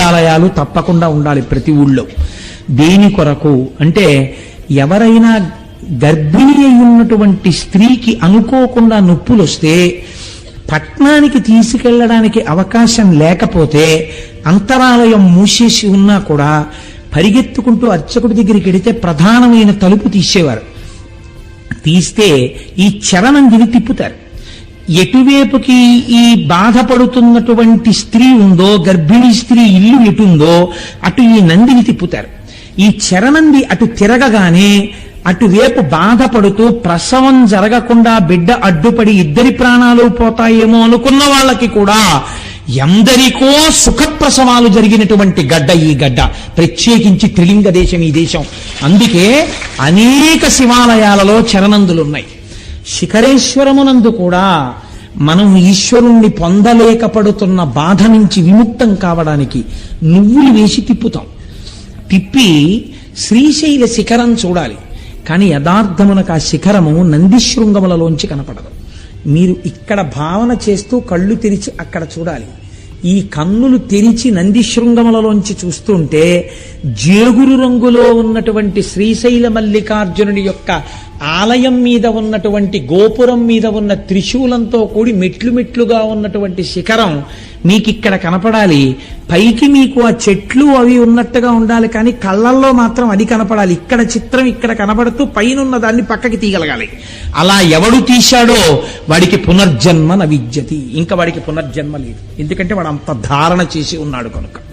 ఆలయాలు తప్పకుండా ఉండాలి ప్రతి ఊళ్ళో. దేని కొరకు అంటే, ఎవరైనా గర్భిణి అయి ఉన్నటువంటి స్త్రీకి అనుకోకుండా నొప్పులు వస్తే పట్నానికి తీసుకెళ్లడానికి అవకాశం లేకపోతే, అంతరాలయం మూసేసి ఉన్నా కూడా పరిగెత్తుకుంటూ అర్చకుడి దగ్గరికి వెడితే ప్రధానమైన తలుపు తీసేవారు. తీస్తే ఈ చరణందిని తిప్పుతారు. ఎటువైపుకి ఈ బాధపడుతున్నటువంటి స్త్రీ ఉందో, గర్భిణీ స్త్రీ ఇల్లు ఎటుందో అటు ఈ నందిని తిప్పుతారు. ఈ చరణంది అటు తిరగగానే అటువైపు బాధపడుతూ ప్రసవం జరగకుండా బిడ్డ అడ్డుపడి ఇద్దరి ప్రాణాలు పోతాయేమో అనుకున్న వాళ్ళకి కూడా ఎందరికో సుఖప్రసవాలు జరిగినటువంటి గడ్డ ఈ గడ్డ. ప్రత్యేకించి త్రిలింగ దేశం ఈ దేశం. అందుకే అనేక శివాలయాలలో చరణందులున్నాయి. శిఖరేశ్వరమునందు కూడా మనం ఈశ్వరుణ్ణి పొందలేకపడుతున్న బాధ నుంచి విముక్తం కావడానికి నువ్వులు వేసి తిప్పుతాం. తిప్పి శ్రీశైల శిఖరం చూడాలి. కానీ యథార్థమునకు ఆ శిఖరము నందిశృంగములలోంచి కనపడదు. మీరు ఇక్కడ భావన చేస్తూ కళ్ళు తెరిచి అక్కడ చూడాలి. ఈ కన్నులు తెరిచి నందిశృంగములలోంచి చూస్తుంటే జేగురు రంగులో ఉన్నటువంటి శ్రీశైల మల్లికార్జునుడి యొక్క ఆలయం మీద ఉన్నటువంటి గోపురం మీద ఉన్న త్రిశూలంతో కూడి మెట్లు మెట్లుగా ఉన్నటువంటి శిఖరం మీకిక్కడ కనపడాలి. పైకి మీకు ఆ చెట్లు అవి ఉన్నట్టుగా ఉండాలి, కానీ కళ్ళల్లో మాత్రం అది కనపడాలి. ఇక్కడ చిత్రం ఇక్కడ కనపడుతూ పైనున్న దాన్ని పక్కకి తీయగలగాలి. అలా ఎవడు తీశాడో వాడికి పునర్జన్మ న విద్యతి. ఇంకా వాడికి పునర్జన్మ లేదు. ఎందుకంటే వాడు అంత ధారణ చేసి ఉన్నాడు కనుక.